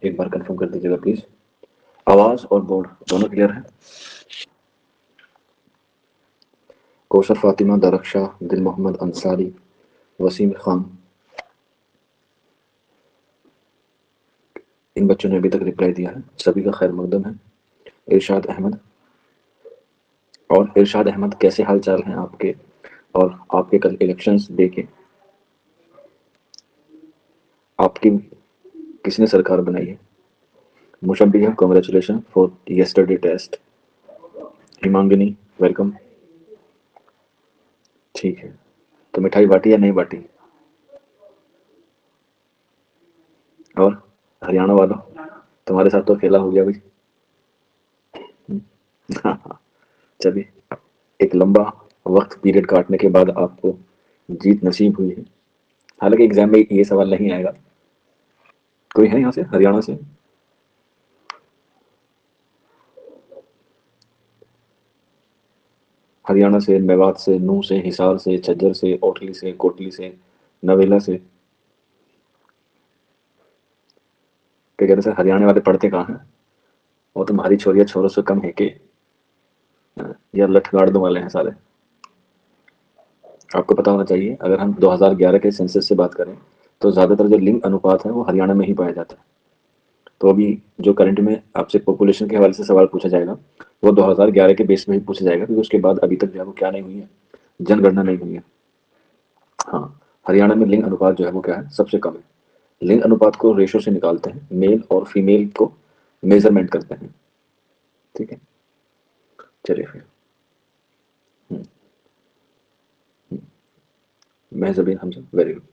ایک بار کنفرم کر دیجیے گا پلیز. آواز اور بورڈ دونوں کلیئر ہیں؟ کوثر فاطمہ، درخشاں، دل محمد انصاری، وسیم خان، ان بچوں نے ابھی تک رپلائی دیا ہے. سبھی کا خیر مقدم ہے. ارشاد احمد، اور ارشاد احمد کیسے حال چال ہیں آپ کے؟ اور آپ کے کل الیکشنز دیکھے آپ کی کس نے سرکار بنائی ہے؟ مشبیہ congratulation for yesterday test. Hemangini welcome. ٹھیک ہے، تو مٹھائی باٹی یا نہیں باٹی؟ اور ہریانہ والوں، تمہارے ساتھ تو کھیلا ہو گیا بھائی. چلیے، ایک لمبا وقت پیریڈ کاٹنے کے بعد آپ کو جیت نصیب ہوئی ہے. حالانکہ ایگزام میں یہ سوال نہیں آئے گا. کوئی ہے یہاں سے ہریانہ سے؟ ہریانہ سے، میوات سے، نوح سے، حصار سے، جھجھر سے، اوٹلی سے، کوٹلی سے، نویلا سے. کہ کہتے ہیں ہریانے والے پڑھتے کہاں ہیں؟ وہ تمہاری چھوڑیاں چھوڑوں سے کم ہے کہ یا لٹھ گاڑدوں والے ہیں سارے. آپ کو پتا ہونا چاہیے، اگر ہم 2011 کے سینسس سے بات کریں تو زیادہ تر جو لنگ انوپات ہے وہ ہریانہ میں ہی پایا جاتا ہے. تو ابھی جو کرنٹ میں آپ سے پاپولیشن کے حوالے سے سوال پوچھا جائے گا وہ 2011 کے بیس میں ہی پوچھا جائے گا، کیونکہ اس کے بعد ابھی تک جو ہے وہ کیا نہیں ہوئی ہے، جن گننا نہیں ہوئی ہے. ہاں، ہریانہ میں لنگ انوپات جو ہے وہ کیا ہے، سب سے کم ہے. لنگ انوپات کو ریشو سے نکالتے ہیں، میل اور فیمیل کو میزرمنٹ کرتے ہیں. ٹھیک ہے، چلیے پھر. محض حمزہ، ویری گڈ.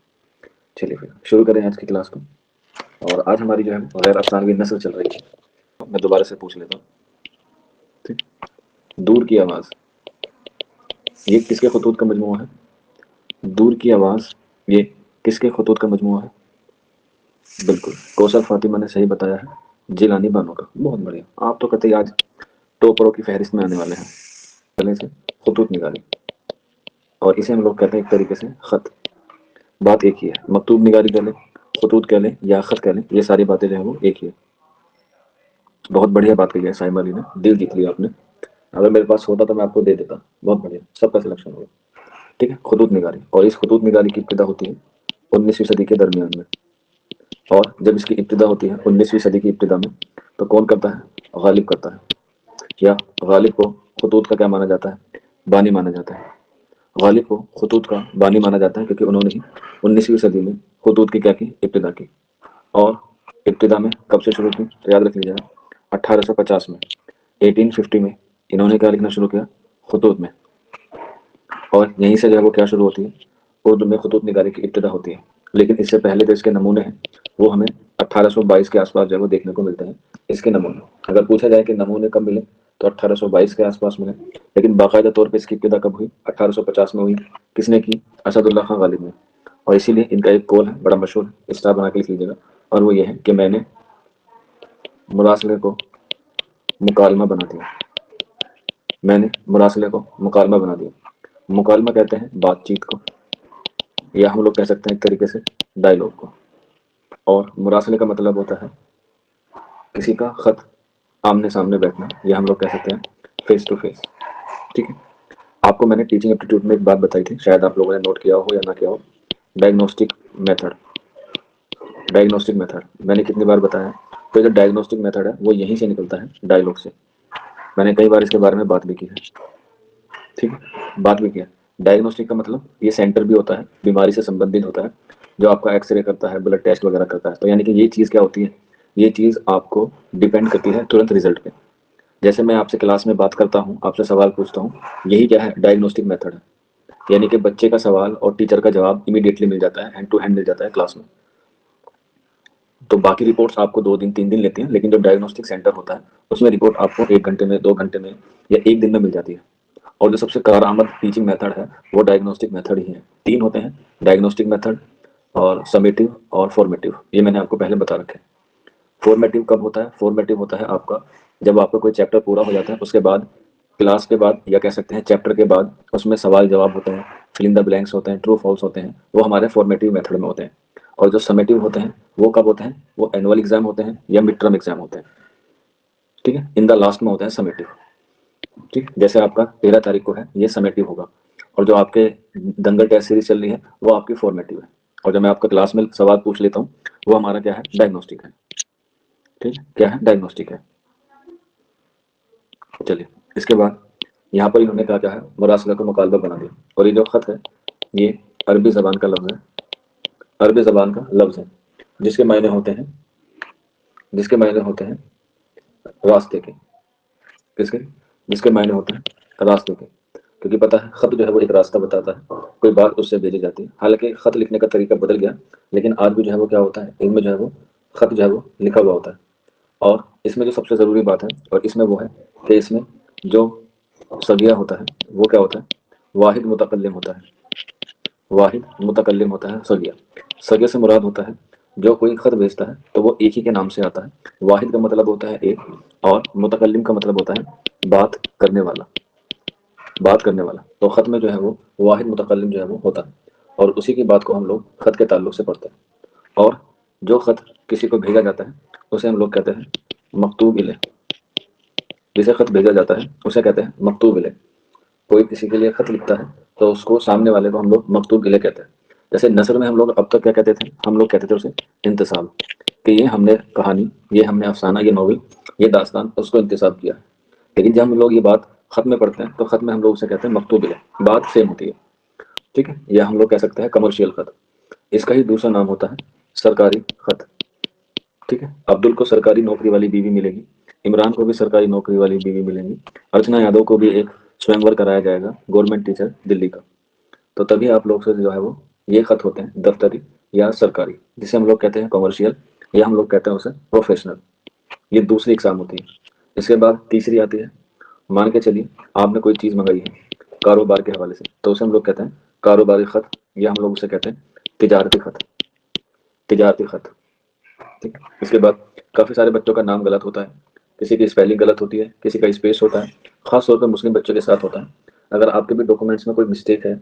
چلیے پھر شروع کریں آج کی کلاس کو. اور آج ہماری جو ہے غیر افسانوی نثر چل رہی ہے. میں دوبارہ سے پوچھ لیتا ہوں. ٹھیک، دور کی آواز یہ کس کے خطوط کا مجموعہ ہے؟ دور کی آواز یہ کس کے خطوط کا مجموعہ ہے؟ بالکل، کوثر فاطمہ نے صحیح بتایا ہے، جیلانی بانو کا. بہت بڑھیا، آپ تو کہتے آج ٹوپروں کی فہرست میں آنے والے ہیں. پہلے سے خطوط نگاری، اور اسے ہم لوگ کہتے ہیں ایک طریقے سے خط. بات ایک ہی ہے، مکتوب نگاری کہہ لیں، خطوط کہہ لیں یا خط کہہ لیں، یہ ساری باتیں جو ہیں وہ ایک ہی ہے. بہت بڑھیا بات کہی ہے سائمہ علی نے، دل جیت لیا آپ نے. اگر میرے پاس ہوتا تو میں آپ کو دے دیتا. بہت بڑھیا، سب کا سلیکشن ہوگا. ٹھیک ہے، خطوط نگاری. اور اس خطوط نگاری کی ابتدا ہوتی ہے 19ویں صدی کے درمیان میں. اور جب اس کی ابتدا ہوتی ہے 19ویں صدی کی ابتدا میں تو کون کرتا ہے؟ غالب کرتا ہے. یا غالب کو خطوط کا کیا مانا جاتا ہے؟ بانی مانا جاتا ہے. غالب کو خطوط کا بانی مانا جاتا ہے کیونکہ انہوں نے 19ویں صدی میں خطوط کی کیا کی؟ ابتدا کی. اور ابتدا میں کب سے شروع کی؟ تو یاد رکھ لیجیے گا 1850 میں، 1850 میں انہوں نے کیا لکھنا شروع کیا؟ خطوط میں. اور یہیں سے جو ہے وہ کیا شروع ہوتی ہے؟ اردو میں خطوط نگاری کی ابتدا ہوتی ہے. لیکن اس سے پہلے جو اس کے نمونے ہیں وہ ہمیں 1822 کے آس پاس جو ہے وہ دیکھنے کو ملتے ہیں. اس کے نمونے اگر پوچھا جائے کہ نمونے کب ملے تو 1822 کے آس پاس ملے. لیکن باقاعدہ طور پہ اس کی ابتدا کب ہوئی؟ 1850 میں ہوئی. کس نے کی؟ اسد اللہ خان غالب نے. اور اسی لیے ان کا ایک قول ہے بڑا مشہور، اسٹار بنا کے لکھ لیجیے گا، اور وہ یہ ہے کہ میں نے مراسلے کو مکالمہ بنا دیا. میں نے مراسلے کو مکالمہ بنا دیا. مکالمہ کہتے ہیں بات چیت کو، یا ہم لوگ کہہ سکتے ہیں ایک طریقے سے ڈائلاگ کو. اور مراسلے کا مطلب ہوتا ہے کسی کا خط آمنے سامنے بیٹھنا، یا ہم لوگ کہہ سکتے ہیں فیس ٹو فیس. ٹھیک ہے، آپ کو میں نے ٹیچنگ ایپٹیٹیوڈ میں ایک بات بتائی تھی، شاید آپ لوگوں نے نوٹ کیا ہو یا نہ کیا ہو. Diagnostic method. ڈائگنوسٹک میتھڈ میں نے کتنی بار بتایا؟ تو جو ڈائگنوسٹک میتھڈ ہے وہ یہیں سے نکلتا ہے، ڈائلاگ سے. میں نے کئی بار اس کے بارے میں بات بھی کی ہے. ٹھیک ہے، بات بھی کیا. ڈائگنوسٹک کا مطلب یہ سینٹر بھی ہوتا ہے، بیماری سے سمبندھت ہوتا ہے، جو آپ کا ایکس رے کرتا ہے، بلڈ ٹیسٹ وغیرہ کرتا ہے. تو یعنی کہ یہ چیز کیا ہوتی ہے؟ یہ چیز آپ کو ڈیپینڈ کرتی ہے ترنت رزلٹ پہ. جیسے میں آپ سے کلاس میں بات کرتا ہوں، آپ سے سوال پوچھتا ہوں، یہی کیا ہے؟ ڈائگنوسٹک میتھڈ ہے. یعنی کہ بچے کا سوال اور ٹیچر کا جواب امیڈیٹلی مل جاتا ہے، ہینڈ ٹو ہینڈ مل جاتا ہے کلاس میں. تو باقی رپورٹس آپ کو 2 دن 3 دن لیتے ہیں، لیکن جو ڈائگنوسٹک سینٹر ہوتا ہے اس میں رپورٹ آپ کو 1 گھنٹے میں، 2 گھنٹے میں، یا 1 دن میں مل جاتی ہے. اور جو سب سے کارآمد ٹیچنگ میتھڈ ہے وہ ڈائگنوسٹک میتھڈ ہی ہے. 3 ہوتے ہیں، ڈائگنوسٹک میتھڈ اور سمیٹیو اور فارمیٹیو. یہ میں نے آپ کو پہلے بتا رکھا ہے. فارمیٹیو کب ہوتا ہے؟ فارمیٹیو ہوتا ہے آپ کا جب آپ کا کوئی چیپٹر پورا ہو جاتا ہے، اس کے بعد کلاس کے بعد، یا کہہ سکتے ہیں چیپٹر کے بعد، اس میں سوال جواب ہوتے ہیں، فل ان دا بلینکس ہوتے ہیں، ٹرو فالس ہوتے ہیں، وہ ہمارے فارمیٹیو میتھڈ میں ہوتے ہیں. اور جو سمیٹیو ہوتے ہیں وہ کب ہوتے ہیں؟ وہ اینول ایگزام ہوتے ہیں یا مڈ ٹرم ایگزام ہوتے ہیں، ٹھیک ہے، ان دا لاسٹ میں ہوتے ہیں سمیٹیو، ٹھیک، جیسے آپ کا 13 تاریخ کو ہے یہ سمیٹیو ہوگا، اور جو آپ کے دنگل ٹیسٹ سیریز چل رہی ہے وہ آپ کی فارمیٹیو ہے، اور جو میں آپ کو کلاس میں سوال پوچھ لیتا ہوں وہ ہمارا کیا ہے؟ ڈائگنوسٹک ہے، ٹھیک ہے، کیا ہے؟ ڈائگنوسٹک ہے۔ چلیے اس کے بعد یہاں پر انہوں نے کیا ہے؟ مراسلہ کو مکالمہ بنا دیا، اور یہ جو خط ہے یہ عربی زبان کا لفظ ہے، عربی زبان کا لفظ ہے جس کے معنی ہوتے ہیں، جس کے معنی ہوتے ہیں راستے کے، کس کے؟ جس کے معنی ہوتے ہیں راستے کے، کیونکہ پتہ ہے خط جو ہے وہ ایک راستہ بتاتا ہے، کوئی بات اس سے بھیجی جاتی ہے، حالانکہ خط لکھنے کا طریقہ بدل گیا لیکن آج بھی جو ہے وہ کیا ہوتا ہے؟ ان میں جو ہے وہ خط جو ہے وہ لکھا ہوا ہوتا ہے، اور اس میں جو سب سے ضروری بات ہے اور اس میں وہ ہے کہ اس میں جو سگیا ہوتا ہے وہ کیا ہوتا ہے؟ واحد متکلم ہوتا ہے، واحد متکلم ہوتا ہے سگیا، سگے سے مراد ہوتا ہے جو کوئی خط بھیجتا ہے تو وہ ایک ہی کے نام سے آتا ہے، واحد کا مطلب ہوتا ہے ایک، اور متکلم کا مطلب ہوتا ہے بات کرنے والا، بات کرنے والا، تو خط میں جو ہے وہ واحد متکلم جو ہے وہ ہوتا ہے، اور اسی کی بات کو ہم لوگ خط کے تعلق سے پڑھتے ہیں، اور جو خط کسی کو بھیجا جاتا ہے اسے ہم لوگ کہتے ہیں مکتوب الیہ، جسے خط بھیجا جاتا ہے اسے کہتے ہیں مکتوب الیہ، کوئی کسی کے لیے خط لکھتا ہے تو اس کو سامنے والے کو ہم لوگ مکتوب الیہ کہتے ہیں، جیسے نثر میں ہم لوگ اب تک کیا کہتے تھے؟ ہم لوگ کہتے تھے اسے انتصاب، کہ یہ ہم نے کہانی، یہ ہم نے افسانہ، یہ ناول، یہ داستان اس کو انتصاب کیا، لیکن جب ہم لوگ یہ بات خط میں پڑھتے ہیں تو خط میں ہم لوگ اسے کہتے ہیں مکتوب الیہ، بات سیم ہوتی ہے، ٹھیک ہے، یا ہم لوگ کہہ سکتے ہیں کمرشیل خط، اس کا ہی دوسرا نام ہوتا ہے سرکاری خط، ٹھیک ہے، عبدل کو سرکاری نوکری والی بیوی ملے گی، عمران کو بھی سرکاری نوکری والی بیوی ملے گی، ارچنا یادو کو بھی ایک سوئمور کرایا جائے گا گورنمنٹ ٹیچر دلی کا، تو تبھی آپ لوگ سے جو ہے وہ یہ خط ہوتے ہیں دفتری یا سرکاری، جسے ہم لوگ کہتے ہیں کمرشیل یا ہم لوگ کہتے ہیں اسے پروفیشنل، یہ دوسری اقسام ہوتی ہے۔ اس کے بعد تیسری آتی ہے، مان کے چلیے آپ نے کوئی چیز منگائی ہے کاروبار کے حوالے سے تو اسے ہم لوگ کہتے ہیں کاروباری خط، یا ہم لوگ اسے کہتے ہیں تجارتی خط، تجارتی خط، ٹھیک ہے۔ اس کے بعد کافی سارے بچوں کا نام غلط ہوتا ہے، کسی کی اسپیلنگ غلط ہوتی ہے، کسی کا اسپیس ہوتا ہے، خاص طور پہ مسلم بچوں کے ساتھ ہوتا ہے، اگر آپ کے بھی ڈاکومنٹس میں کوئی مسٹیک ہے،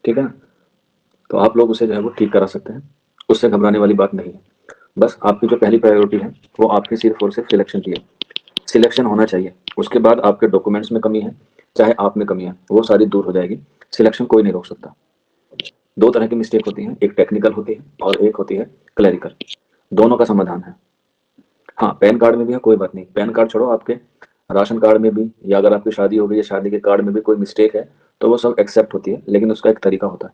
ٹھیک ہے نا، تو آپ لوگ اسے جو ہے وہ ٹھیک کرا سکتے ہیں، اس سے گھبرانے والی بات نہیں ہے، بس آپ کی جو پہلی پرائیورٹی ہے وہ آپ کی صرف اور صرف سلیکشن کی ہے، سلیکشن ہونا چاہیے، اس کے بعد آپ کے ڈاکومنٹس میں کمی ہے چاہے آپ میں کمی ہے وہ ساری دور ہو جائے گی، سلیکشن کوئی نہیں روک سکتا۔ دو طرح کی مسٹیک ہوتی ہیں، ایک ٹیکنیکل ہوتی ہے اور ایک ہوتی ہے کلیریکل، دونوں کا سمادھان ہے۔ ہاں پین کارڈ میں بھی ہے کوئی بات نہیں، پین کارڈ چھوڑو، آپ کے راشن کارڈ میں بھی، یا اگر آپ کی شادی ہو گئی یا شادی کے کارڈ میں بھی کوئی مسٹیک ہے تو وہ سب ایکسیپٹ ہوتی ہے، لیکن اس کا ایک طریقہ ہوتا ہے،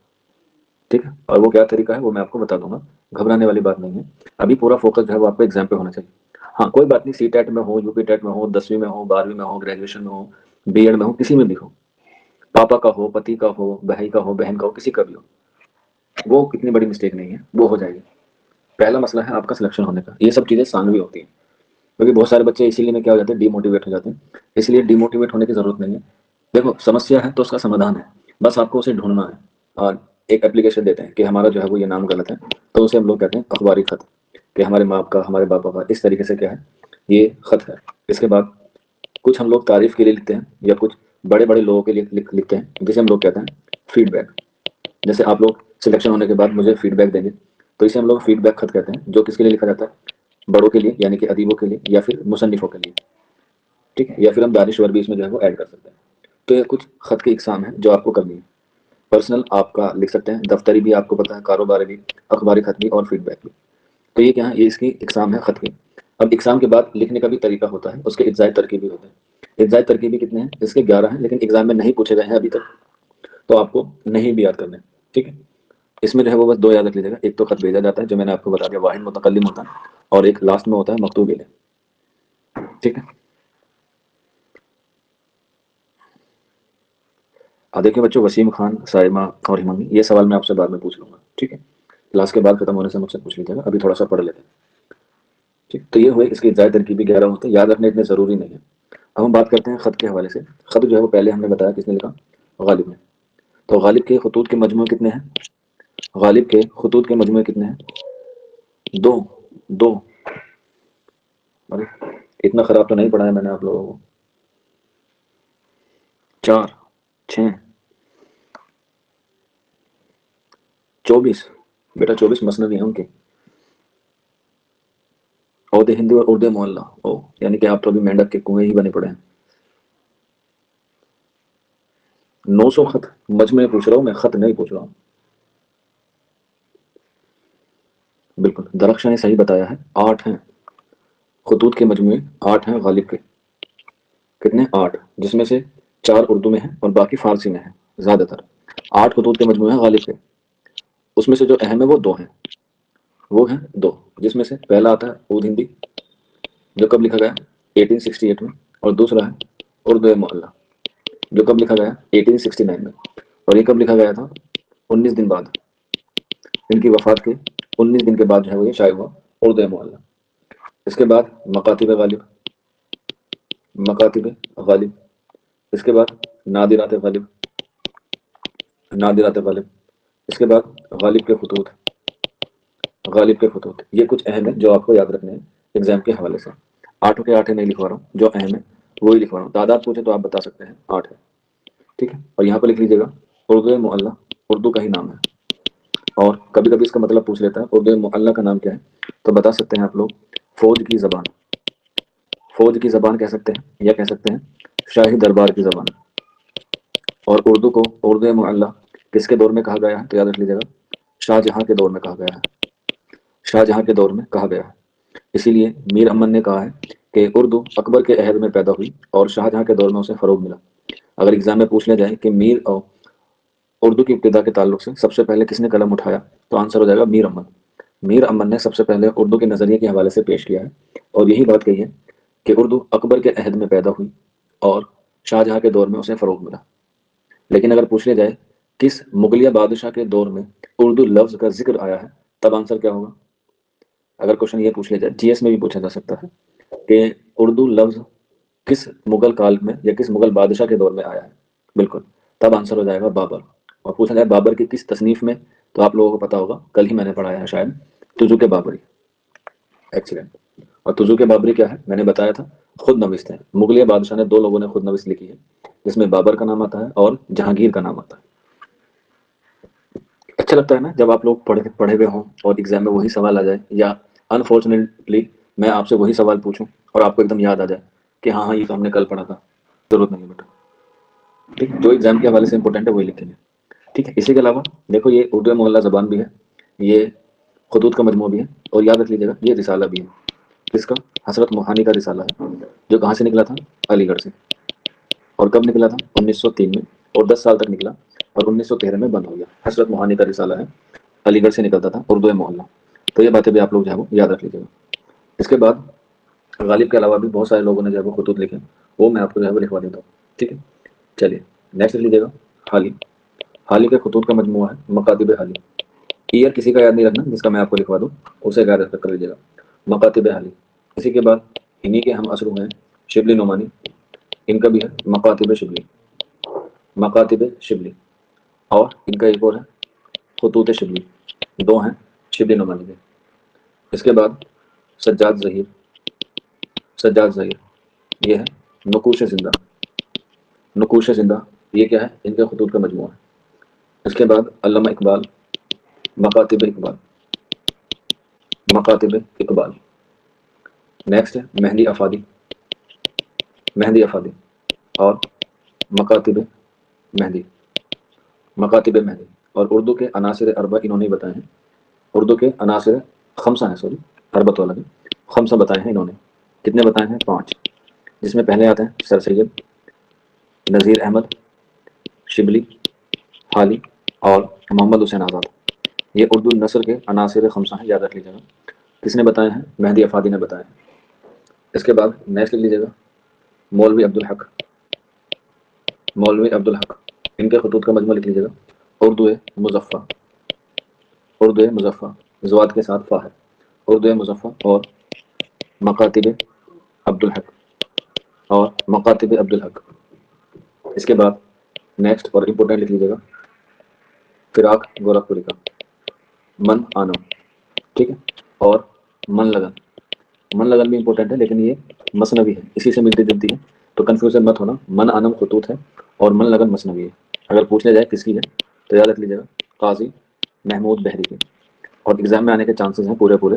ٹھیک ہے، اور وہ کیا طریقہ ہے وہ میں آپ کو بتا دوں گا، گھبرانے والی بات نہیں ہے، ابھی پورا فوکس جو ہے وہ آپ کو ایگزام پہ ہونا چاہیے۔ ہاں کوئی بات نہیں، سی ٹیٹ میں ہو، یو پی ٹیٹ میں ہو، 10ویں میں ہو، 12ویں میں ہو، گریجویشن میں ہو، بی ایڈ میں ہو، کسی میں بھی ہو، پاپا کا ہو، پتی کا ہو، بھائی کا ہو، بہن کا ہو، کسی کا بھی ہو، وہ کتنی بڑی مسٹیک نہیں ہے، وہ ہو جائے گی، پہلا مسئلہ ہے آپ کا سلیکشن ہونے کا، یہ سب چیزیں ثانوی ہوتی ہیں، کیونکہ بہت سارے بچے اسی لیے میں کیا ہو جاتے ہیں؟ ڈی موٹیویٹ ہو جاتے ہیں، اس لیے ڈی موٹیویٹ ہونے کی ضرورت نہیں ہے، دیکھو سمسیا ہے تو اس کا سمادھان ہے، بس آپ کو اسے ڈھونڈنا ہے، اور ایک اپلیکیشن دیتے ہیں کہ ہمارا جو ہے وہ یہ نام غلط ہے تو اسے ہم لوگ کہتے ہیں اخباری خط، کہ ہمارے ماں باپ کا، ہمارے باپا کا اس طریقے سے کیا ہے یہ خط ہے۔ اس کے بعد کچھ ہم لوگ تعریف کے لیے لکھتے ہیں یا کچھ بڑے بڑے لوگوں کے لیے لکھتے ہیں جسے ہم لوگ کہتے ہیں فیڈ بیک، جیسے آپ لوگ سلیکشن ہونے کے بعد مجھے فیڈ بیک دیں گے تو اسے ہم لوگ فیڈ بیک خط کہتے ہیں، جو کس کے لیے لکھا جاتا ہے؟ بڑوں کے لیے یعنی کہ ادیبوں کے لیے یا پھر مصنفوں کے لیے، ٹھیک ہے، یا پھر ہم دانشور بھی اس میں جو ہے وہ ایڈ کر سکتے ہیں، تو یہ کچھ خط کی اقسام ہے جو آپ کو کرنی ہے، پرسنل آپ کا لکھ سکتے ہیں، دفتری بھی آپ کو پتا ہے، کاروباری بھی، اخباری خط بھی اور فیڈ بیک بھی، تو یہ کیا ہے؟ یہ اس کی اقسام ہے خط کی۔ اب اقسام کے بعد لکھنے کا بھی طریقہ ہوتا ہے، اس کے اجزائے ترکیب بھی ہوتے ہیں، اجزائے ترکیبی کتنے ہیں؟ اس کے 11 ہیں، لیکن ایگزام میں نہیں پوچھے گئے ہیں ابھی تک، تو آپ کو نہیں بھی یاد کرنے، ٹھیک ہے، اس میں جو ہے وہ بس دو یاد رکھ لیجیے گا، ایک تو خط بھیجا جاتا ہے جو میں نے آپ کو بتا دیا واحد متکلم ہوتا ہے، اور ایک لاسٹ میں ہوتا ہے مکتوب الیہ، ٹھیک ہے۔ دیکھیں بچوں، وسیم خان، سائمہ اور ہمنگی، یہ سوال میں آپ سے بعد میں پوچھ لوں گا، ٹھیک ہے، کلاس کے بعد ختم ہونے سے مجھ سے پوچھ لیجیے گا، ابھی تھوڑا سا پڑھ لیتے ہیں، ٹھیک، تو یہ ہوئے اس کے اجزائے ترکیبی 11 ہوتے ہیں، یاد رکھنے اتنے ضروری نہیں ہے۔ اب ہم بات کرتے ہیں خط کے حوالے سے، خط جو ہے وہ پہلے ہم نے بتایا کس نے لکھا؟ غالب نے، تو غالب کے خطوط کے مجموعے کتنے ہیں؟ غالب کے خطوط کے مجموعے کتنے ہیں؟ دو، دو، ارے اتنا خراب تو نہیں پڑھا ہے میں نے آپ لوگوں کو، 4، 6، 24، بیٹا 24 مسند ہیں ان کے، عہد ہندی اور اردو معلّہ، او یعنی کہ آپ تو ابھی مینڈک کے کنویں ہی بنے پڑے ہیں۔ 900 خط مجموعے پوچھ رہا ہوں میں، خط نہیں پوچھ رہا ہوں۔ بالکل درخشاں نے صحیح بتایا ہے، 8 ہیں خطوط کے مجموعے، 8 ہیں غالب کے۔ کتنے؟ 8، جس میں سے 4 اردو میں ہیں اور باقی فارسی میں ہیں زیادہ تر۔ 8 خطوط کے مجموعے ہیں غالب کے، اس میں سے جو اہم ہے وہ 2 ہیں، وہ ہیں 2، جس میں سے پہلا آتا ہے عود ہندی جو کب لکھا گیا 1868 میں، اور دوسرا ہے اردو معلّہ جو کب لکھا گیا 1869 میں، اور یہ کب لکھا گیا تھا 19 دن بعد، ان کی وفات کے 19 دن کے بعد جو ہے وہ یہ شائع ہوا اردو معلّہ۔ اس کے بعد مکاتب غالب، مکاتب غالب، اس کے بعد نادرات غالب، نادرات غالب، اس کے بعد غالب کے خطوط، غالب کے خطوط۔ یہ کچھ اہم ہے جو آپ کو یاد رکھنے ہیں ایگزام کے حوالے سے۔ 8 کے 8 نہیں لکھوا رہا ہوں، جو اہم ہے وہی لکھوا رہا ہوں۔ تعداد پوچھے تو آپ بتا سکتے ہیں 8 ہے، ٹھیک ہے۔ اور یہاں پہ لکھ لیجیے گا اردو معلّہ اردو کا ہی نام ہے، اور کبھی کبھی اس کا مطلب پوچھ لیتا ہے اردو معلّہ کا نام کیا ہے، تو بتا سکتے ہیں آپ لوگ فوج کی زبان، فوج کی زبان کہہ سکتے ہیں، یا کہہ سکتے ہیں شاہی دربار کی زبان۔ اور اردو کو اردو معلّہ کس کے دور میں کہا گیا ہے، تو یاد رکھ لیجیے گا شاہ جہاں کے دور میں کہا گیا ہے، شاہ جہاں کے دور میں کہا گیا ہے۔ اسی لیے میر امن نے کہا ہے کہ اردو اکبر کے عہد میں پیدا ہوئی اور شاہ جہاں کے دور میں اسے فروغ ملا۔ اگر ایگزام میں پوچھ لیا جائے کہ میر اور اردو کی ابتدا کے تعلق سے سب سے پہلے کس نے قلم اٹھایا، تو آنسر ہو جائے گا میر امن۔ میر امن نے سب سے پہلے اردو کے نظریے کے حوالے سے پیش کیا ہے، اور یہی بات کہی ہے کہ اردو اکبر کے عہد میں پیدا ہوئی اور شاہ جہاں کے دور میں اسے فروغ ملا۔ لیکن اگر پوچھ لیا جائے کس مغلیہ بادشاہ کے دور میں اردو لفظ کا ذکر آیا ہے، تب آنسر کیا ہوگا؟ اگر کوشچن یہ پوچھ لیا جائے، جی ایس میں بھی پوچھا جا سکتا ہے کہ اردو لفظ کس مغل کال میں یا کس مغل بادشاہ کے دور میں آیا ہے، بالکل تب آنسر ہو جائے گا بابر۔ اور پوچھا جائے بابر کی کس تصنیف میں، تو آپ لوگوں کو پتا ہوگا، کل ہی میں نے پڑھایا ہے شاید، تجوک بابری۔ ایکسیلنٹ۔ اور تجوک بابری کیا ہے، میں نے بتایا تھا خود نوشت ہے، مغلیہ بادشاہ نے 2 لوگوں نے خود نوشت لکھی ہے، جس میں بابر کا نام آتا ہے اور جہانگیر کا نام آتا ہے۔ اچھا لگتا ہے نا جب آپ لوگ پڑھے ہوئے ہوں اور ایگزام میں وہی سوال آ جائے، یا انفارچونیٹلی میں آپ سے وہی سوال پوچھوں اور آپ کو ایک دم یاد آ جائے کہ ہاں ہاں یہ تو ہم نے کل پڑھا تھا۔ ضرورت نہیں بیٹا، ٹھیک، جو ایگزام کے حوالے سے امپورٹنٹ ہے وہی لکھیں گے، ٹھیک ہے۔ اسی کے علاوہ دیکھو یہ اردو معلّہ زبان بھی ہے، یہ خطوط کا مجموعہ بھی ہے، اور یاد رکھ لیجیے گا یہ رسالہ بھی ہے، کس کا؟ حضرت موہانی کا رسالہ ہے، جو کہاں سے نکلا تھا؟ علی گڑھ سے، اور کب نکلا تھا؟ 1903 میں، اور 10 سال تک نکلا، اور 1913 میں بند ہو گیا۔ حضرت موہانی کا رسالہ ہے، علی گڑھ سے نکلتا تھا اردو معلّہ۔ تو یہ باتیں بھی آپ لوگ جو ہے وہ یاد رکھ لیجیے گا۔ اس کے بعد غالب کے علاوہ بھی بہت سارے لوگوں نے جو ہے وہ خطوط لکھے، وہ میں آپ کو جو ہے وہ لکھوا دیتا ہوں، ٹھیک ہے۔ چلیے نیکسٹ لکھ لیجیے گا حالی، حالی کے خطوط کا مجموعہ ہے مکاتب حالی۔ ایئر کسی کا یاد نہیں رکھنا، جس کا میں آپ کو لکھوا دوں اسے یاد کر لیجیے گا، مکاتب حالی۔ اسی کے بعد انہی کے ہم عصر ہیں شبلی نعمانی، ان کا بھی ہے مکاتب شبلی، مکاتب شبلی، اور ان کا ایک اور ہے خطوط شبلی، 2 ہیں شبلی نعمانی کے۔ اس کے بعد سجاد ظہیر، سجاد ظہیر یہ ہے نقوش زندہ، نقوش زندہ یہ کیا ہے؟ ان کے خطوط کا مجموعہ ہے۔ اس کے بعد علامہ اقبال، مکاتب اقبال، مکاتب اقبال۔ نیکسٹ ہے مہدی افادی، مہدی افادی، اور مکاتب مہدی، مکاتب مہدی۔ اور اردو کے عناصر اربع انہوں نے بتائے ہیں، اردو کے عناصر خمسہ ہیں، سوری اربت والا خمسہ بتائے ہیں انہوں نے۔ کتنے بتائے ہیں؟ 5، جس میں پہلے آتے ہیں سر سید، نذیر احمد، شبلی، حالی، اور محمد حسین آزاد۔ یہ اردو نثر کے عناصر خمسہ ہیں، یاد رکھ لیجیے گا۔ کس نے بتائے ہیں؟ مہدی افادی نے بتایا ہیں۔ اس کے بعد نیکسٹ لکھ لیجیے گا مولوی عبدالحق، مولوی عبدالحق، ان کے خطوط کا مجموعہ لکھ لیجیے گا اردو مظفر، اردو مظفر زواد کے ساتھ فا ہے، اردو مظفر، اور مکاتب عبدالحق، اور مکاتب عبدالحق۔ اس کے بعد نیکسٹ اور امپورٹنٹ لکھ لیجیے گا فراق گورکھپوری کا من آنم، ٹھیک ہے، اور من لگن، من لگن بھی امپورٹنٹ ہے لیکن یہ مثنوی ہے، اسی سے ملتی جلتی ہے، تو کنفیوژن مت ہونا، من آنم خطوط ہے اور من لگن مثنوی ہے۔ اگر پوچھنے جائے کس کی ہے تو یاد رکھ لیجیے گا قاضی محمود بحری کی۔ اور ایگزام میں آنے کے چانسز ہیں پورے پورے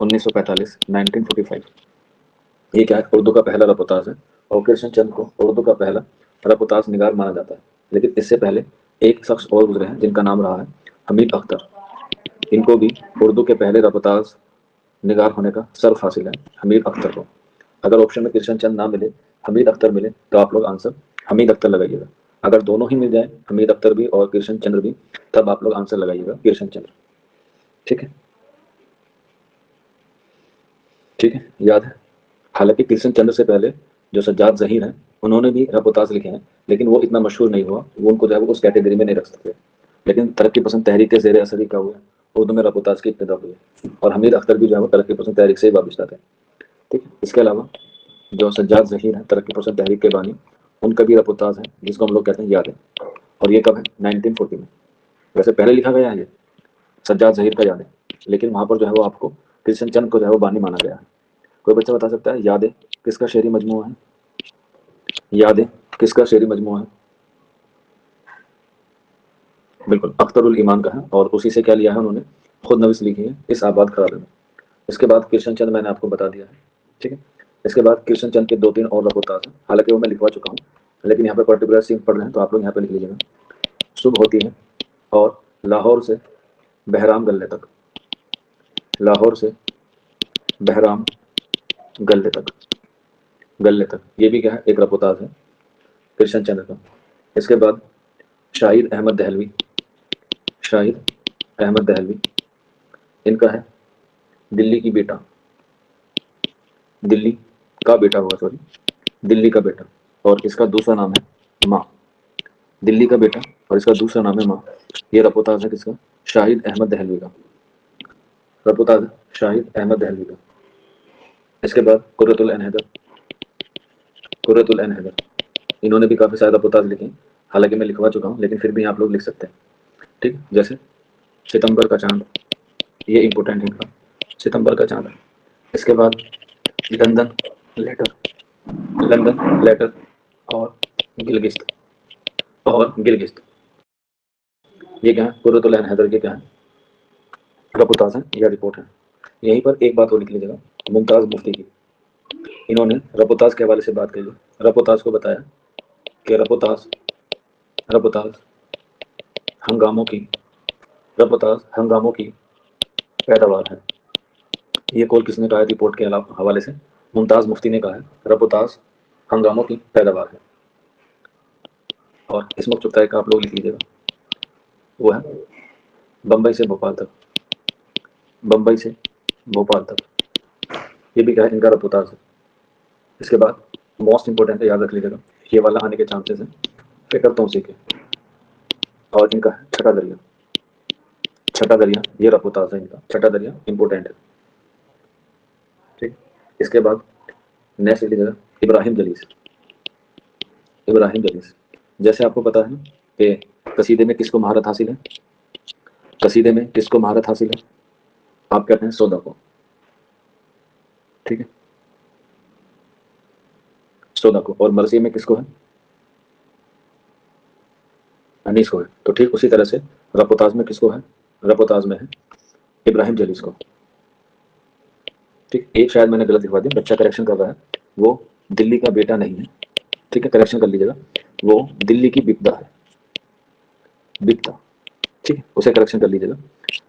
1945 1945 یہ کیا ہے؟ اردو کا پہلا رپورتاج ہے اور کرشن چند کو اردو کا پہلا رپورتاج نگار مانا جاتا ہے. لیکن اس سے پہلے ایک شخص اور گزرے ہیں جن کا نام رہا ہے حمید اختر. ان کو بھی اردو کے پہلے رپورتاج نگار ہونے کا شرف حاصل ہے حمید اختر کو. اگر آپشن میں کرشن چند نہ ملے حمید اختر ملے تو آپ لوگ آنسر حمید اختر لگائیے گا. اگر دونوں ہی مل جائیں حمید اختر بھی اور کرشن چندر بھی تب آپ لوگ آنسر لگائیے گا کرشن چندر. ٹھیک ہے ٹھیک ہے یاد ہے. حالانکہ کرشن چندر سے پہلے جو سجاد ظہیر ہیں انہوں نے بھی رپورتاج لکھے ہیں لیکن وہ اتنا مشہور نہیں ہوا. وہ ان کو جو ہے وہ اس کیٹیگری میں نہیں رکھ سکتے. لیکن ترقی پسند تحریک کے زیر اثر ہی کا ہوا ہے اردو میں رپورتاج کی ابتدا ہوئی ہے. اور حمید اختر بھی جو ہے وہ ترقی پسند تحریک سے ہی وابستہ تھے. ٹھیک ہے. اس کے علاوہ جو سجاد ظہیر ہیں ترقی پسند تحریک کے بانی ان کا بھی رپورتاج ہے جس کو ہم لوگ کہتے ہیں یاد ہے. اور یہ کب ہے 1940 میں. ویسے پہلے لکھا گیا ہے یہ سجاد ظہیر کا یاد ہے لیکن وہاں پر جو ہے وہ آپ کو کرشن چند کو جو ہے وہ بانی مانا گیا ہے. کوئی بچہ بتا سکتا ہے یادیں کس کا شعری مجموعہ ہے؟ یادیں کس کا شعری مجموعہ ہے؟ بالکل اختر الایمان کا ہے اور اسی سے کیا لیا ہے انہوں نے خود نویس لکھی ہے اس آباد خرابے میں. اس کے بعد کرشن چند میں نے آپ کو بتا دیا ہے. ٹھیک ہے. اس کے بعد کرشن چند کے 2-3 اور رپورتاج ہیں حالانکہ وہ میں لکھوا چکا ہوں لیکن یہاں پہ پرٹیکولر سین پڑھ رہے ہیں تو آپ لوگ یہاں پہ لکھ لیجیے گا. صبح ہوتی ہے اور لاہور سے بہرام گلے تک. لاہور سے بہرام گلے تک. گلے تک یہ بھی کیا ہے ایک رپورتاج ہے کرشن چندر کا. اس کے بعد شاہد احمد دہلوی. شاہد احمد دہلوی ان کا ہے دلی کی بیٹا. دلی کا بیٹا ہوا سوری دلی کا بیٹا. اور اس کا دوسرا نام ہے ماں. دلی کا بیٹا اور اس کا دوسرا نام ہے ماں. یہ رپورتاج ہے کس کا؟ شاہد احمد دہلوی کا. رپورتاج شاہد احمد دہلوی کا. اس کے بعد قرۃ العین حیدر. قرۃ العین حیدر انہوں نے بھی کافی سارے رپورتاج لکھے ہیں حالانکہ میں لکھوا چکا ہوں لیکن پھر بھی آپ لوگ لکھ سکتے ہیں. ٹھیک. جیسے ستمبر کا چاند یہ امپورٹنٹ ہے ان کا. ستمبر کا چاند ہے. اس کے بعد لندن لیٹر. لندن لیٹر اور گلگست اور گلگست یہ کیا ہے قرۃ العین حیدر کے کیا ہے رپورتاج ہیں یا رپورٹ ہے. یہیں پر ایک بات اور لکھ لیجیے گا ممتاز مفتی کی. انہوں نے رپورتاج کے حوالے سے بات کی. رپورتاج کو بتایا کہ رپورتاج ہنگاموں کی رپورتاج ہنگاموں کی پیداوار ہے. یہ کال کس نے کہا ہے رپورٹ کے حوالے سے؟ ممتاز مفتی نے کہا ہے رپورتاج ہنگاموں کی پیداوار ہے. اور اس وقت چکتا ہے کہ آپ لوگ لکھ لیجیے گا وہ ہے بمبئی سے بھوپال تک. بمبئی سے بھوپال تک یہ بھی کیا ہے ان کا رپورتاج ہے. اس کے بعد موسٹ امپورٹنٹ ہے یاد رکھ لیجیے گا یہ والا آنے کے چانسز ہیں فکر توسیع کے. اور ان کا ہے چھٹا دریا. چھٹا دریا یہ رپورتاج ہے ان کا. چھٹا دریا امپورٹنٹ ہے. ٹھیک. اس کے بعد نیکسٹ لیجیے گا ابراہیم جلیس. ابراہیم جلیس جیسے آپ کو پتا ہے کہ قصیدے میں کس کو مہارت حاصل ہے؟ قصیدے میں کس کو مہارت حاصل ہے؟ آپ کہتے ہیں سودا کو. ٹھیک ہے سودا کو. اور مرثیے میں کس کو ہے؟ انیس کو ہے. تو ٹھیک اسی طرح سے رپورتاج میں کس کو ہے؟ رپورتاج میں ہے ابراہیم جلیس کو. ٹھیک. ایک شاید میں نے غلط لکھوا دیا بچہ کریکشن کر رہا ہے وہ دلی کا بیٹا نہیں ہے. ٹھیک ہے کریکشن کر لیجیے گا وہ دلی کی بپتا ہے. بپتا. ٹھیک ہے اسے کریکشن کر لیجیے گا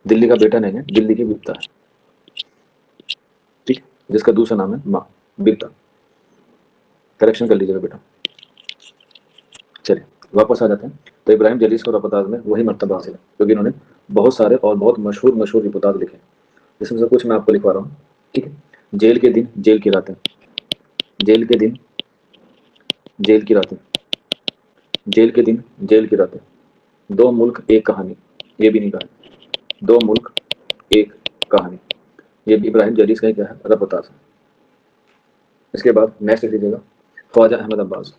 دلی کا بیٹا نہیں ہے دلی کی بپتا ہے. ٹھیک جس کا دوسرا نام ہے ماں بپتا. کریکشن کر لیجیے گا بیٹا. چلیے واپس آ جاتے ہیں. تو ابراہیم جلیس کو رپورتاج میں وہی مرتبہ حاصل ہے کیونکہ انہوں نے بہت سارے اور بہت مشہور رپورتاج لکھے جس میں سے کچھ میں آپ کو لکھوا رہا ہوں. ٹھیک ہے. جیل کے دن جیل کی راتیں. جیل کے دن جیل کی راتیں. جیل کے دن جیل کی راتیں. دو ملک ایک کہانی یہ بھی نہیں کہا. دو ملک ایک کہانی یہ بھی ابراہیم جلیس کا ہی کیا ہے رپورتاج ہے. اس کے بعد نیکسٹ لکھ لیجیے گا خواجہ احمد عباس.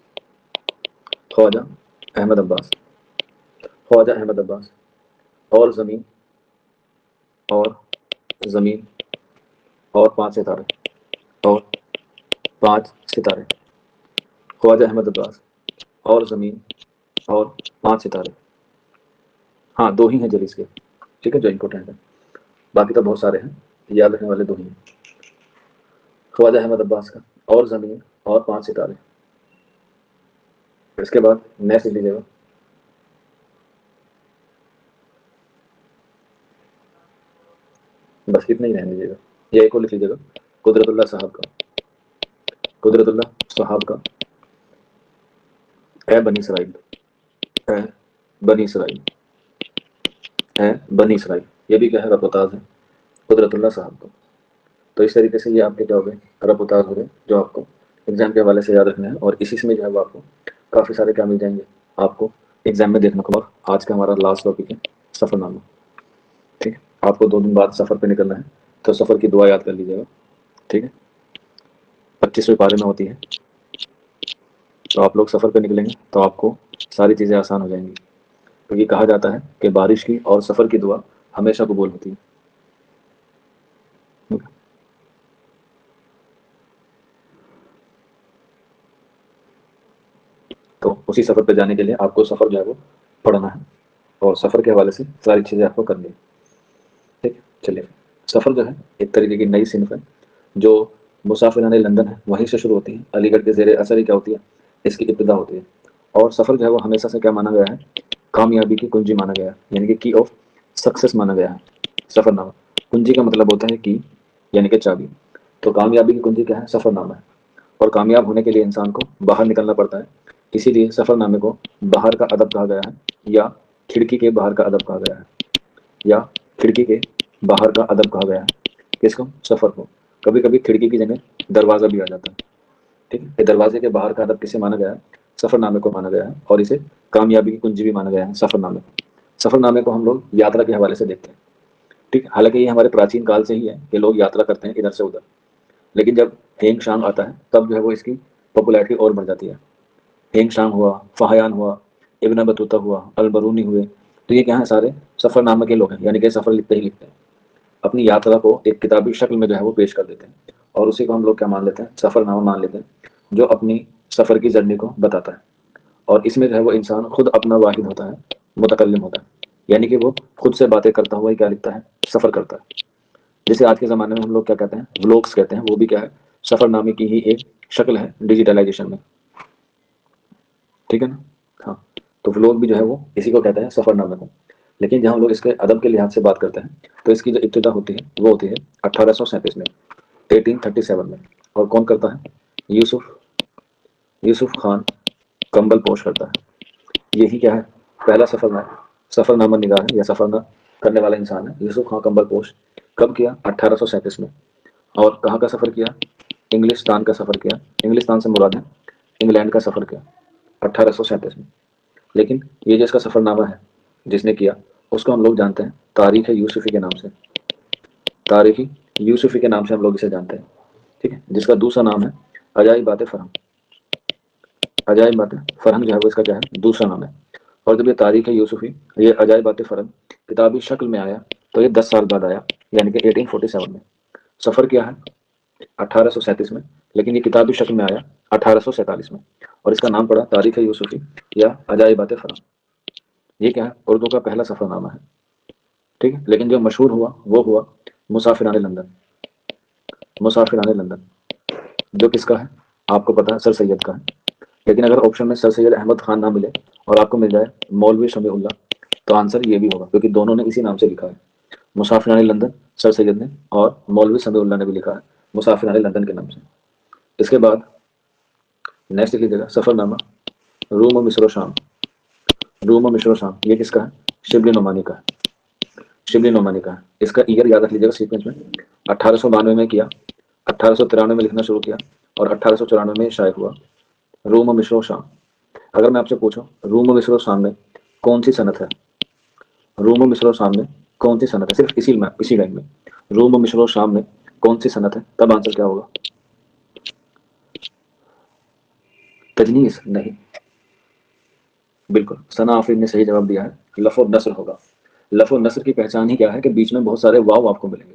خواجہ احمد عباس. خواجہ احمد عباس اور زمین اور زمین اور 5 ستارے اور 5 ستارے. خواجہ احمد عباس اور زمین اور 5 ستارے. ہاں 2 ہی ہیں جلیس کے. ٹھیک ہے جو امپورٹنٹ ہے باقی تو بہت سارے ہیں یاد رکھنے والے دو ہی ہیں، خواجہ احمد عباس کا اور زمین اور 5 ستارے. اس کے بعد نیکسٹ لکھ لیجیے گا. بس کتنا ہی رہنے دیجیے گا. یہ ایک اور لکھ لیجیے گا، قدرت اللہ صاحب کا. قدرت اللہ صاحب کا اے بنی اسرائیل، اے بنی اسرائیل، اے بنی اسرائیل. یہ بھی کیا ہے؟ رب و تاج ہے قدرت اللہ صاحب کا. تو اس طریقے سے یہ آپ کے کیا ہو گئے؟ رب و تاج ہو گئے، جو آپ کو ایگزام کے حوالے سے یاد رکھنا ہے. اور اسی میں جو ہے وہ آپ کو کافی سارے کیا مل جائیں گے آپ کو ایگزام میں دیکھنے کو. اور آج کا ہمارا لاسٹ ٹاپک ہے سفر نامہ. ٹھیک ہے، آپ کو 2 دن بعد سفر پہ نکلنا ہے، تو سفر کی دعا یاد کر لیجیے گا. ٹھیک ہے، 25ویں پارے میں ہوتی ہے. تو آپ لوگ سفر پہ نکلیں گے تو آپ کو ساری چیزیں آسان ہو جائیں گی. کیونکہ کہا جاتا ہے کہ بارش کی اور سفر کی دعا ہمیشہ قبول ہوتی ہے. تو اسی سفر پہ جانے کے لیے آپ کو سفر جو ہے وہ پڑھنا ہے، اور سفر کے حوالے سے ساری چیزیں آپ کو کرنی ہے. ٹھیک ہے، چلیے. سفر جو ہے ایک طریقے کی نئی صنف ہے جو مسافران لندن ہے وہیں سے شروع ہوتی ہے. علی گڑھ کے زیر اثر ہی کیا ہوتی ہے؟ اس کی ابتدا ہوتی ہے. اور سفر جو ہے وہ ہمیشہ سے کیا مانا گیا ہے؟ کامیابی کی کنجی مانا گیا ہے، یعنی کہ کی آف سکسیس مانا گیا ہے. سفر نامہ کنجی کا مطلب ہوتا ہے کی، یعنی کہ چابی. تو کامیابی کی کنجی کیا ہے؟ سفر نامہ ہے. اور کامیاب ہونے کے لیے انسان کو باہر نکلنا پڑتا ہے. اسی لیے سفر نامے کو باہر کا ادب کہا گیا ہے، یا کھڑکی کے باہر کا ادب کہا گیا ہے، یا کھڑکی کے باہر کا ادب کہا گیا ہے. کس کو؟ سفر کو. کبھی کبھی کھڑکی کی جگہ دروازہ بھی آ جاتا ہے. ٹھیک ہے، دروازے کے باہر کا ادب کسے مانا گیا ہے؟ سفر نامے کو مانا گیا ہے. اور اسے کامیابی کی کنجی بھی مانا گیا ہے سفر نامے کو. سفر نامے کو ہم لوگ یاترا کے حوالے سے دیکھتے ہیں. ٹھیک، حالانکہ یہ ہمارے پراچین کال سے ہی ہے کہ لوگ یاترا کرتے ہیں ادھر سے ادھر. لیکن جب ہینگ شانگ آتا ہے تب جو ہے وہ اس کی پاپولیرٹی اور بڑھ جاتی ہے. ہینگ شانگ ہوا، فہیان ہوا، ابن بطوطہ ہوا، البرونی ہوئے، تو یہ کیا ہیں؟ سارے سفر نامے کے لوگ ہیں، یعنی کہ سفر لکھتے ہی لکھتے ہیں. اپنی یاترا کو ایک کتابی شکل میں جو ہے وہ پیش کر دیتے ہیں، اور اسی کو ہم لوگ کیا مان لیتے ہیں؟ سفر نامہ مان لیتے ہیں، جو اپنی سفر کی جرنی کو بتاتا ہے. اور اس میں جو ہے وہ انسان خود اپنا واحد ہوتا ہے، متکلم ہوتا ہے، یعنی کہ وہ خود سے باتیں کرتا ہوا ہی کیا لکھتا ہے؟ سفر کرتا ہے. جیسے آج کے زمانے میں ہم لوگ کیا کہتے ہیں؟ ولاگس کہتے ہیں. وہ بھی کیا ہے؟ سفر نامے کی ہی ایک شکل ہے ڈیجیٹلائزیشن میں. ٹھیک ہے نا؟ ہاں. تو ولاگ بھی جو ہے وہ اسی کو کہتے ہیں، سفر نامے کو. لیکن جہاں ہم لوگ اس کے ادب کے لحاظ سے بات کرتے ہیں تو اس کی جو ابتدا ہوتی ہے وہ ہوتی ہے 1837 میں، 1837 میں. اور کون کرتا ہے؟ یوسف خان کمبل پوش کرتا ہے. یہی کیا ہے؟ پہلا سفر نامہ نگار ہے، یا سفر نامہ کرنے والا انسان ہے یوسف خان کمبل پوش. کب کیا؟ 1837 میں. اور کہاں کا سفر کیا؟ انگلستان کا سفر کیا. انگلستان سے مراد ہے انگلینڈ کا سفر کیا 1837 میں. لیکن یہ جو اس کا سفر نامہ ہے جس نے کیا، اس کو ہم لوگ جانتے ہیں تاریخ یوسفی کے نام سے. تاریخی یوسفی کے نام سے ہم لوگ اسے جانتے ہیں. ٹھیک ہے، جس کا دوسرا نام ہے عجائبات فرہنگ. عجائبات فرہنگ جو ہے وہ اس کا کیا ہے؟ دوسرا نام ہے. اور جب یہ تاریخ یوسفی، یہ عجائبات فرہنگ کتابی شکل میں آیا تو یہ 10 سال بعد آیا، یعنی کہ 1847 میں. سفر کیا ہے 1837 میں، لیکن یہ کتابی شکل میں آیا 1847 میں. اور اس کا نام پڑا تاریخ یوسفی یا عجائبات فرہنگ. یہ کیا ہے؟ اردو کا پہلا سفر نامہ ہے. ٹھیک ہے، لیکن جو مشہور ہوا وہ ہوا مسافران لندن. مسافران لندن جو کس کا ہے؟ آپ کو پتا ہے سر سید کا ہے. لیکن اگر آپشن میں سر سید احمد خان نہ ملے اور آپ کو مل جائے مولوی شمیع اللہ، تو آنسر یہ بھی ہوگا، کیونکہ دونوں نے اسی نام سے لکھا ہے. مسافران لندن سر سید نے، اور مولوی سمیع اللہ نے بھی لکھا ہے مسافران لندن کے نام سے. اس کے بعد نیکسٹ لکھ لیجیے گا سفر نامہ روم و مصر و شام. روم و مصر و شام یہ کس کا ہے؟ شبلی نعمانی کا ہے. شبلی نعمانی کا ہے. اس کا ایئر یاد رکھ لیجیے گا سیکوینس میں. 1892 میں کیا، 1893 میں لکھنا شروع کیا، اور 1894 میں شائع ہوا روم و مصر و شام. اگر میں آپ سے پوچھوں روم و مصر و شام میں کون سی صنعت ہے؟ روم و مصر و شام میں کون سی صنعت ہے؟ صرف اسی لائن میں روم و مصر و شام میں کون سی صنعت ہے؟ تب آنسر کیا ہوگا؟ تجنیس نہیں، بالکل ثنا آفرین نے صحیح جواب دیا ہے، لف و نثر ہوگا. لف و نثر کی پہچان ہی کیا ہے؟ کہ بیچ میں بہت سارے واو آپ کو ملیں گے.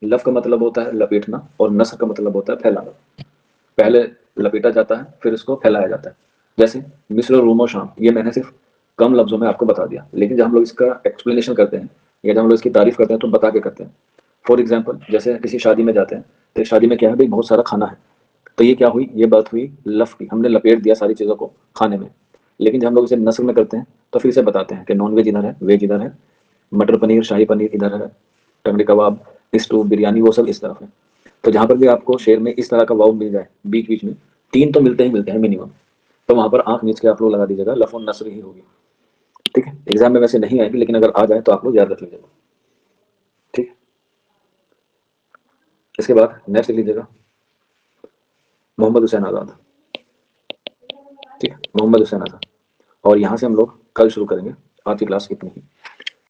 لف کا مطلب ہوتا ہے لپیٹنا، اور نثر کا مطلب ہوتا ہے پھیلانا. پہلے لپیٹا جاتا ہے پھر اس کو پھیلایا جاتا ہے. جیسے مصر روم و شام، یہ میں نے صرف کم لفظوں میں آپ کو بتا دیا، لیکن جب ہم لوگ اس کا ایکسپلینیشن کرتے ہیں یا جب ہم لوگ اس کی تعریف کرتے ہیں تو بتا کے کرتے ہیں. فار ایگزامپل جیسے کسی شادی میں جاتے ہیں تو شادی میں کیا ہے بھائی بہت سارا کھانا ہے، تو یہ کیا ہوئی، یہ بات ہوئی لف کی، ہم نے لپیٹ دیا ساری چیزوں کو کھانے میں. لیکن جب ہم لوگ اسے نثر میں کرتے ہیں تو پھر اسے بتاتے ہیں کہ نان ویج ادھر ہے، ویج ادھر ہے، مٹر پنیر شاہی پنیر ادھر ہے، ٹنگڑی کباب، اسٹو بریانی وہ سب اس طرف ہے. تو جہاں پر بھی آپ کو شعر میں اس طرح کا واؤ مل جائے بیچ بیچ میں، تین تو ملتے ہی ملتے ہیں منیمم، تو وہاں پر آنکھ نیچ کے آپ لوگ لگا دیجیے گا، لف النصر ہی ہوگی. ٹھیک ہے، ایگزام میں ویسے نہیں آئے گی لیکن اگر آ جائے تو آپ لوگ یاد رکھ لیجیے گا. ٹھیک ہے، اس کے بعد نیکسٹ لکھ لیجیے گا محمد حسین آزاد. ٹھیک ہے، محمد حسین آزاد. اور یہاں سے ہم لوگ کل شروع کریں گے، آج کی کلاس اتنی ہی.